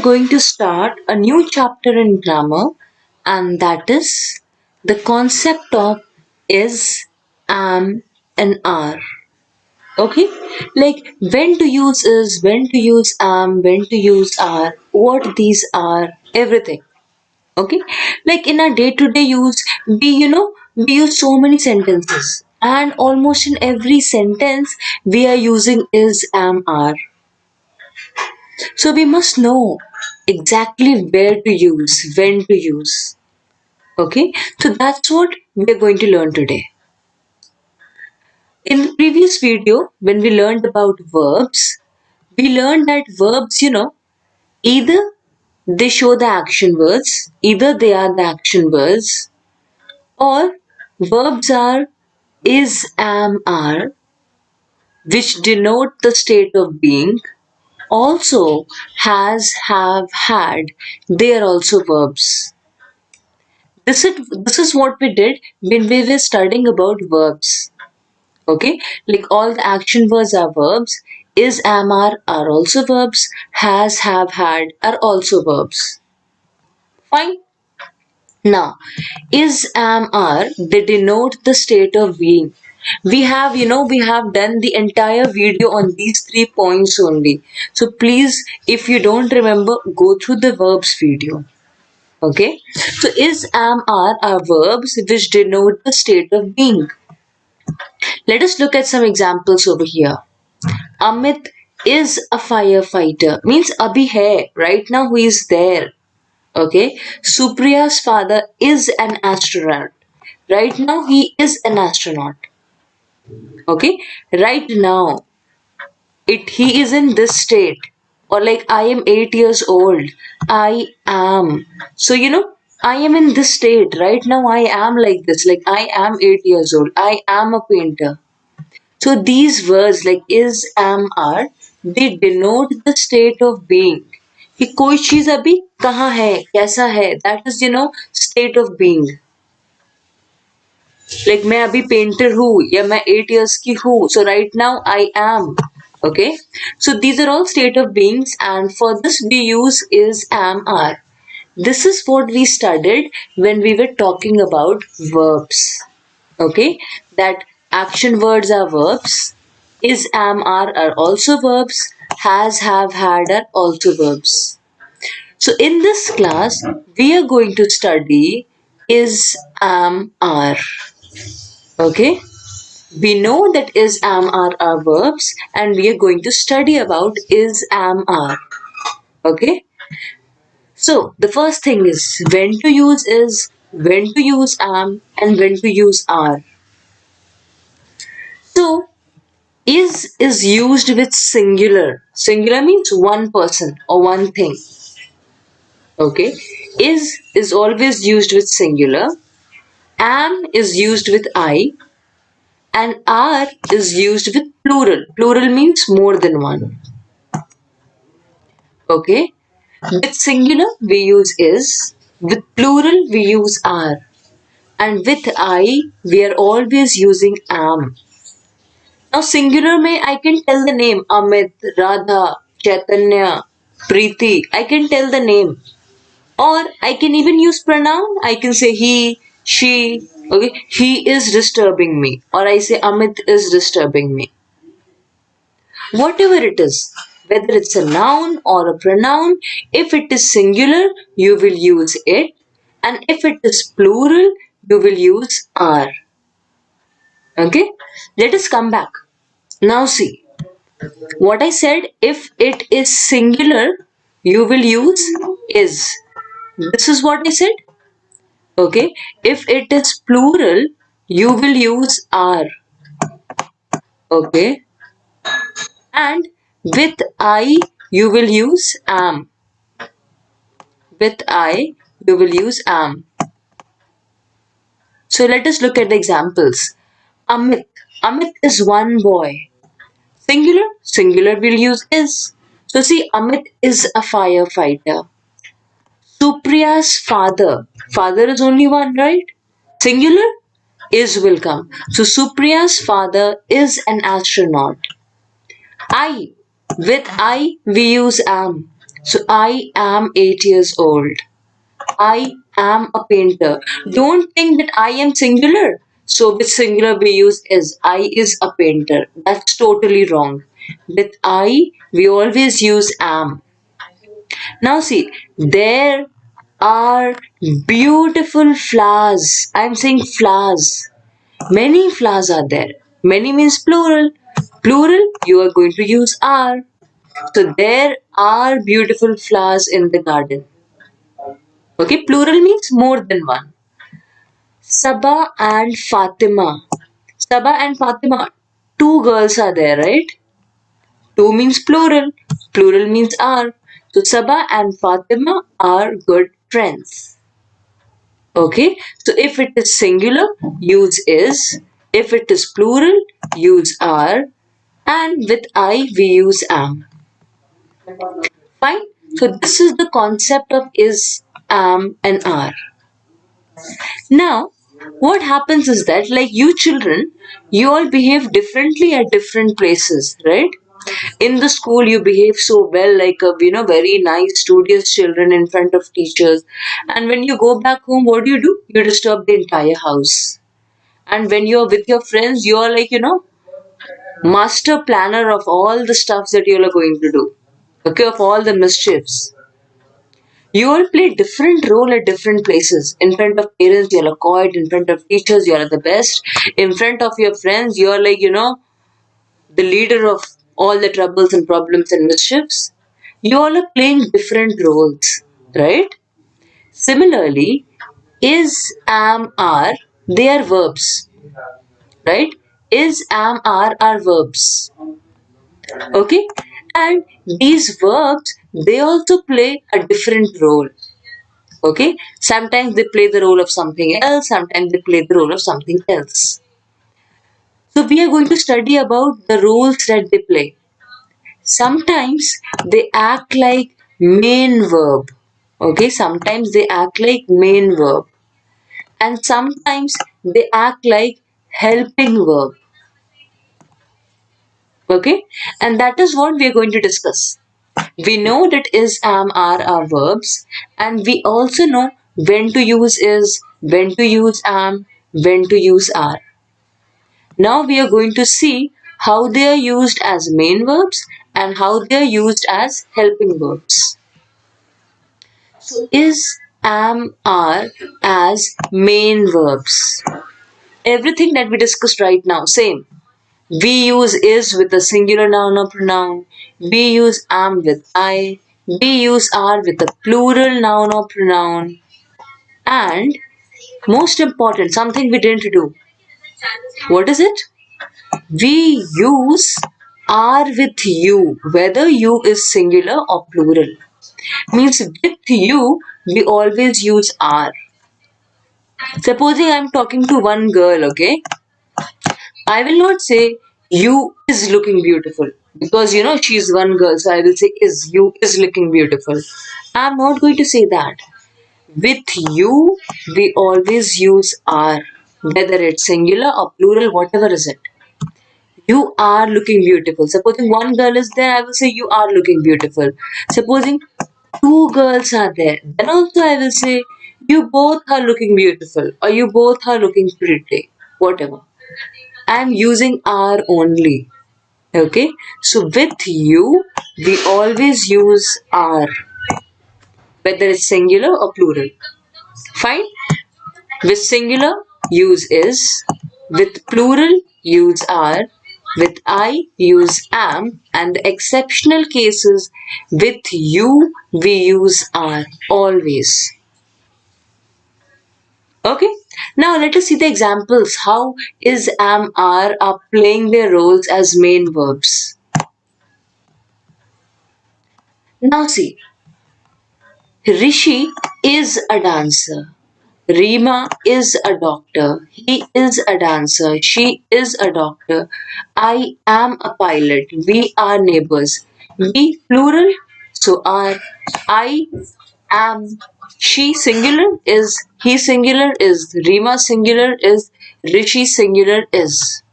going to start a new chapter in grammar, and that is the concept of is, am, and are. Okay, like when to use is, when to use am, when to use are, what these are, everything. Okay, like in our day-to-day use, we use so many sentences, and almost in every sentence we are using is, am, are. So we must know exactly where to use, when to use. Okay, so that's what we are going to learn today. In the previous video, when we learned about verbs, we learned that verbs, either they show the action words, either they are the action words, or verbs are is, am, are, which denote the state of being. Also, has, have, had, they are also verbs. This is what we did when we were studying about verbs. Okay, like all the action words are verbs. Is, am, are also verbs. Has, have, had are also verbs. Fine. Now, is, am, are, they denote the state of being. We have done the entire video on these 3 points only. So please, if you don't remember, go through the verbs video. Okay, so is, am, are verbs which denote the state of being. Let us look at some examples over here. Amit is a firefighter, means abhi hai, right now he is there. Okay, Supriya's father is an astronaut, right now he is an astronaut. Okay, right now he is in this state, or like I am 8 years old, I am, so I am in this state right now, I am like this, like I am 8 years old, I am a painter. So these words like is, am, are, they denote the state of being कि कोई चीज अभी कहाँ है, कैसा है, that is state of being. Like मैं अभी painter हूँ या मैं 8 years की हूँ, so right now I am. Okay, so these are all state of beings, and for this we use is, am, are. This is what we studied when we were talking about verbs. Okay, that action words are verbs, is, am, are also verbs, has, have, had are also verbs. So in this class we are going to study is, am, are. Okay, we know that is, am, are verbs, and we are going to study about is, am, are. Okay, so the first thing is when to use is, when to use am, and when to use are. So is used with singular. Singular means one person or one thing. Okay, is always used with singular. Am is used with I, and are is used with plural. Plural means more than one. Okay, with singular we use is, with plural we use are, and with I we are always using am. Now singular may I can tell the name Amit, Radha, Chaitanya, Preeti. I can tell the name. Or I can even use pronoun. I can say he, she. Okay, he is disturbing me. Or I say Amit is disturbing me. Whatever it is, whether it's a noun or a pronoun, if it is singular, you will use it. And if it is plural, you will use are. Okay, let us come back. Now see, what I said, if it is singular, you will use is. This is what I said. Okay, if it is plural, you will use are. Okay, and with I, you will use am. With I, you will use am. So let us look at the examples. Amit. Amit is one boy. Singular. Singular will use is. So see, Amit is a firefighter. Supriya's father. Father is only one, right? Singular is will come. So Supriya's father is an astronaut. I. With I we use am. So I am 8 years old. I am a painter. Don't think that I am singular. So with singular we use is. I is a painter. That's totally wrong. With I we always use am. Now see, there are beautiful flowers. I'm saying flowers. Many flowers are there. Many means plural. Plural, you are going to use are. So there are beautiful flowers in the garden. Okay, plural means more than one. Sabah and Fatima. Sabah and Fatima, two girls are there, right? Two means plural. Plural means are. So Sabah and Fatima are good friends. Okay, so if it is singular, use is. If it is plural, use are. And with I, we use am. Fine. So this is the concept of is, am, and are. Now, what happens is that, like you children, you all behave differently at different places, right? In the school, you behave so well, like a very nice, studious children in front of teachers. And when you go back home, what do? You disturb the entire house. And when you're with your friends, you are like master planner of all the stuffs that you all are going to do. Okay, of all the mischiefs. You all play different role at different places. In front of parents, you're a quiet. In front of teachers, you're the best. In front of your friends, you're like, the leader of all the troubles and problems and mischiefs. You all are playing different roles, right? Similarly, is, am, are, they are verbs, right? Is, am, are verbs. Okay? And these verbs, they also play a different role. Okay, sometimes they play the role of something else, sometimes they play the role of something else. So we are going to study about the roles that they play. Sometimes they act like main verb. Okay, sometimes they act like main verb, and sometimes they act like helping verb. Okay, and that is what we are going to discuss. We know that is, am, are verbs, and we also know when to use is, when to use am, when to use are. Now we are going to see how they are used as main verbs and how they are used as helping verbs. So is, am, are as main verbs. Everything that we discussed right now, same. We use is with a singular noun or pronoun. We use am with I. We use are with a plural noun or pronoun. And most important, something we didn't do. What is it? We use are with you, whether you is singular or plural. Means with you, we always use are. Supposing I'm talking to one girl, okay? I will not say you is looking beautiful because she's one girl, so I will say is you is looking beautiful. I'm not going to say that. With you, we always use are, whether it's singular or plural, whatever is it. You are looking beautiful. Supposing one girl is there, I will say you are looking beautiful. Supposing two girls are there, then also I will say you both are looking beautiful or you both are looking pretty, whatever. I'm using are only. Okay, so with you, we always use are, whether it's singular or plural. Fine. With singular, use is. With plural, use are. With I, use am. And the exceptional cases, with you, we use are always. Okay. Now let us see the examples. How is, am, are playing their roles as main verbs. Now see, Rishi is a dancer. Rima is a doctor. He is a dancer. She is a doctor. I am a pilot. We are neighbors. We plural, so are. I am. She singular is. He singular is. Rima singular is. Rishi singular is.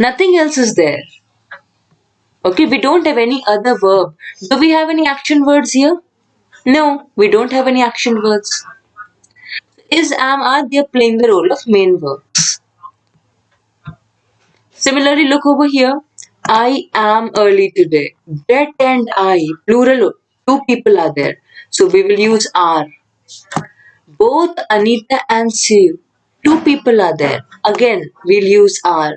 Nothing else is there. Okay, we don't have any other verb. Do we have any action words here? No, we don't have any action words. Is, am, are, they are playing the role of main verbs. Similarly, look over here. I am early today. Brett and I, plural, two people are there. So we will use are. Both Anita and Sue, two people are there. Again, we'll use are.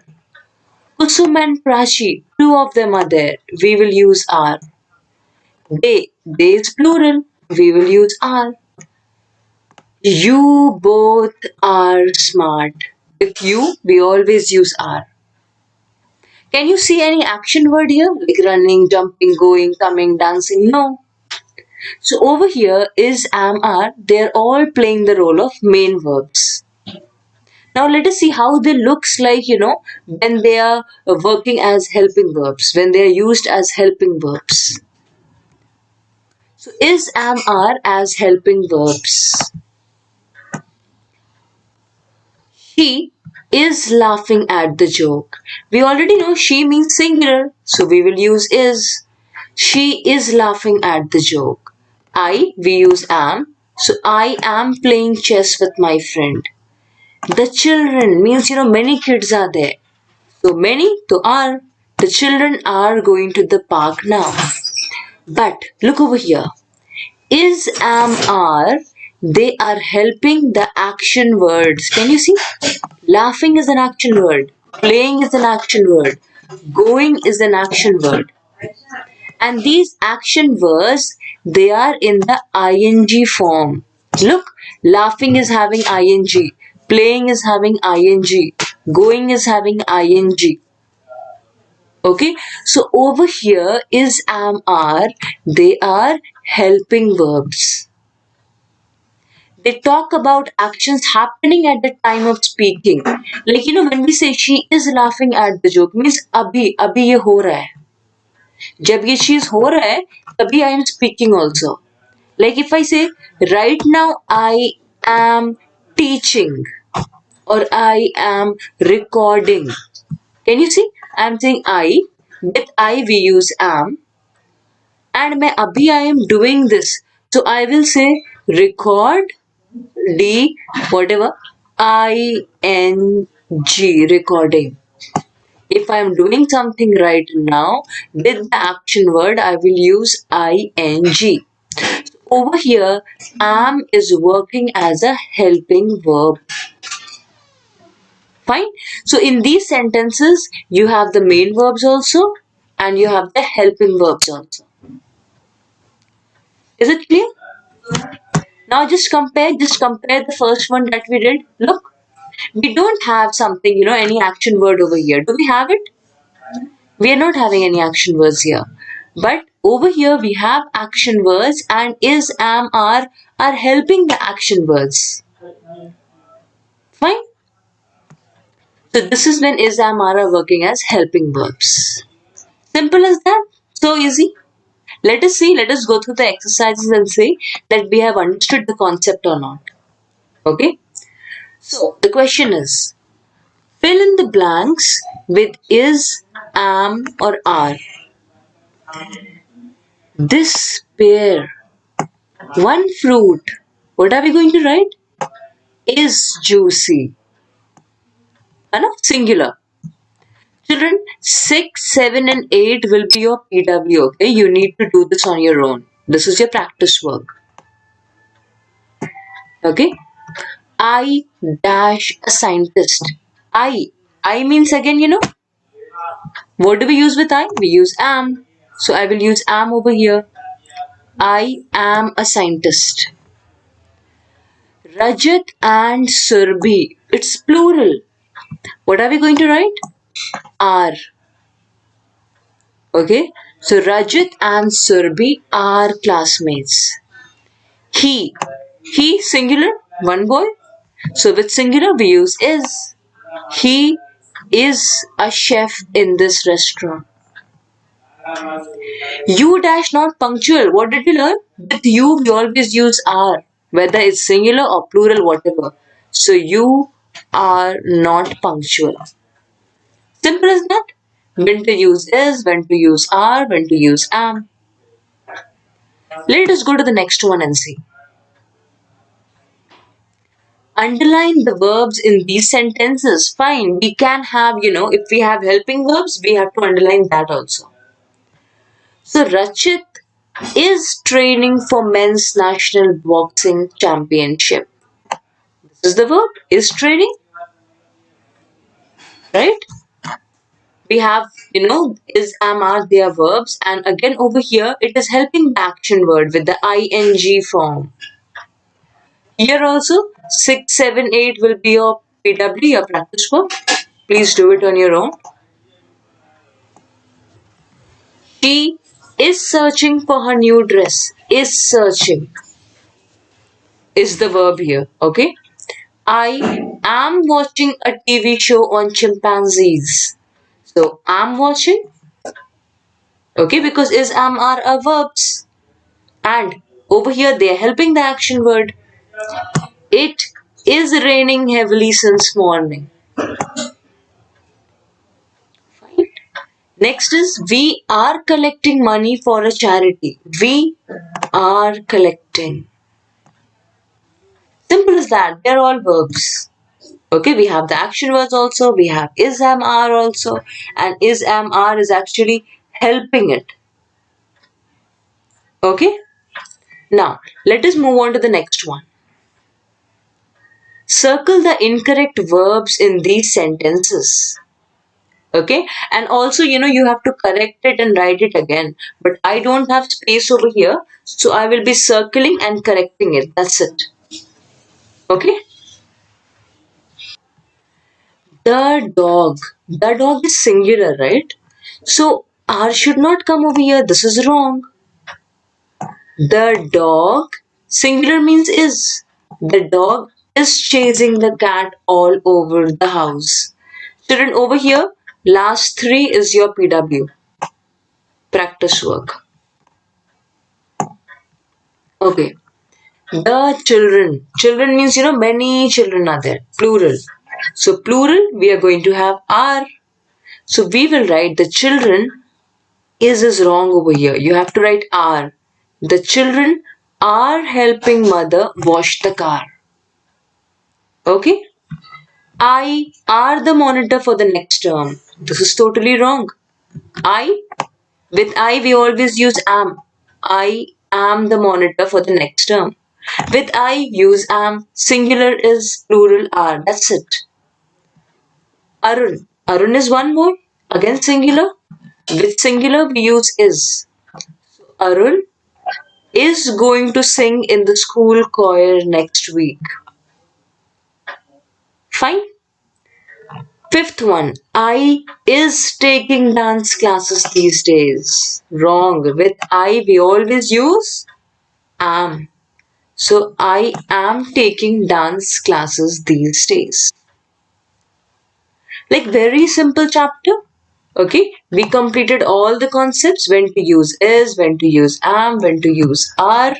Kusum and Prachi, two of them are there. We will use are. They is plural. We will use are. You both are smart. With you, we always use are. Can you see any action word here? Like running, jumping, going, coming, dancing? No. So over here is, am, are. They're all playing the role of main verbs. Now let us see how they looks like, when they are working as helping verbs, when they are used as helping verbs. So is, am, are as helping verbs. She is laughing at the joke. We already know she means singular, so we will use is. She is laughing at the joke. We use am. So I am playing chess with my friend. The children means, many kids are there. So many to are. The children are going to the park now. But look over here. Is, am, are, they are helping the action words. Can you see? Laughing is an action word. Playing is an action word. Going is an action word. And these action words, they are in the ing form. Look, laughing is having ing. Playing is having ing. Going is having ing. Okay, so over here is, am, are, they are helping verbs. They talk about actions happening at the time of speaking. Like, when we say she is laughing at the joke, means abhi ye ho raha hai. जब ये चीज हो रहा है तभी I am speaking also. Like if I say right now I am teaching or I am recording. Can you see? I am saying I. With I we use am. And मैं अभी I am doing this. So I will say record D whatever ing recording. If I am doing something right now with the action word, I will use ing. Over here, am is working as a helping verb. Fine. So in these sentences, you have the main verbs also and you have the helping verbs also. Is it clear? Now just compare the first one that we did. Look, we don't have something, any action word over here. Do we have it? We are not having any action words here. But over here we have action words and is, am, are helping the action words. Fine. So this is when is, am, are working as helping verbs. Simple as that. So easy. Let us go through the exercises and see that we have understood the concept or not. Okay. So the question is, fill in the blanks with is, am or are. This pear, one fruit. What are we going to write? Is juicy. Singular. Children, 6, 7 and 8 will be your PW, okay? You need to do this on your own. This is your practice work. Okay? I dash a scientist. I means again, what do we use with I? We use am. So I will use am over here. I am a scientist. Rajat and Surbhi. It's plural. What are we going to write? Are. Okay. So Rajat and Surbhi are classmates. He singular, one boy. So with singular we use is. He is a chef in this restaurant. You dash not punctual. What did we learn? With you we always use are, whether it's singular or plural, whatever. So you are not punctual. Simple as that. when to use is, when to use are, when to use am. Let us go to the next one and see. Underline the verbs in these sentences. Fine, we can have, if we have helping verbs, we have to underline that also. So, Rachit is training for men's national boxing championship. This is the verb, is training, right? We have, is, am, are, they are verbs. And again over here, it is helping the action word with the ing form. Here also, 6, 7, 8 will be your PW, your practice work. Please do it on your own. She is searching for her new dress. Is searching is the verb here, okay? I am watching a TV show on chimpanzees. So, am watching, okay, because is, am, are verbs. And over here, they are helping the action word. It is raining heavily since morning. Fine. Next is we are collecting money for a charity. We are collecting. Simple as that. They're all verbs. Okay, we have the action words also. We have is, am, are also. And is, am, are is actually helping it. Okay. Now, let us move on to the next one. Circle the incorrect verbs in these sentences. Okay, and also you have to correct it and write it again, but I don't have space over here, so I will be circling and correcting it. That's it. Okay. The dog is singular, right? So R should not come over here. This is wrong. The dog, singular means is. The dog is chasing the cat all over the house. Children, over here, last 3 is your PW, practice work. Okay. The children. Children means, many children are there. Plural. So, plural, we are going to have are. So, we will write the children is wrong over here. You have to write are. The children are helping mother wash the car. Okay? I are the monitor for the next term. This is totally wrong. With I, we always use am. I am the monitor for the next term. With I, use am. Singular is, plural are. That's it. Arun. Arun is one word. Again singular. With singular, we use is. Arun is going to sing in the school choir next week. Fine. Fifth one. I is taking dance classes these days. Wrong. With I, we always use am. So I am taking dance classes these days. Like very simple chapter. Okay, we completed all the concepts, when to use is, when to use am, when to use are,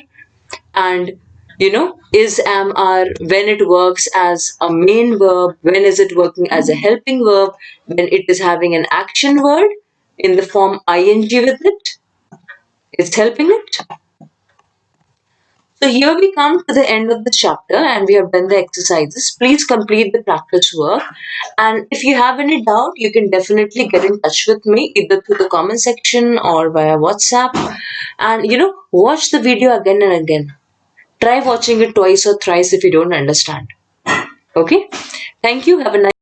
and is, am, are, when it works as a main verb, when is it working as a helping verb, when it is having an action word in the form ing with it, it's helping it. So here we come to the end of the chapter and we have done the exercises. Please complete the practice work. And if you have any doubt, you can definitely get in touch with me either through the comment section or via WhatsApp. And watch the video again and again. Try watching it twice or thrice if you don't understand. Okay? Thank you. Have a nice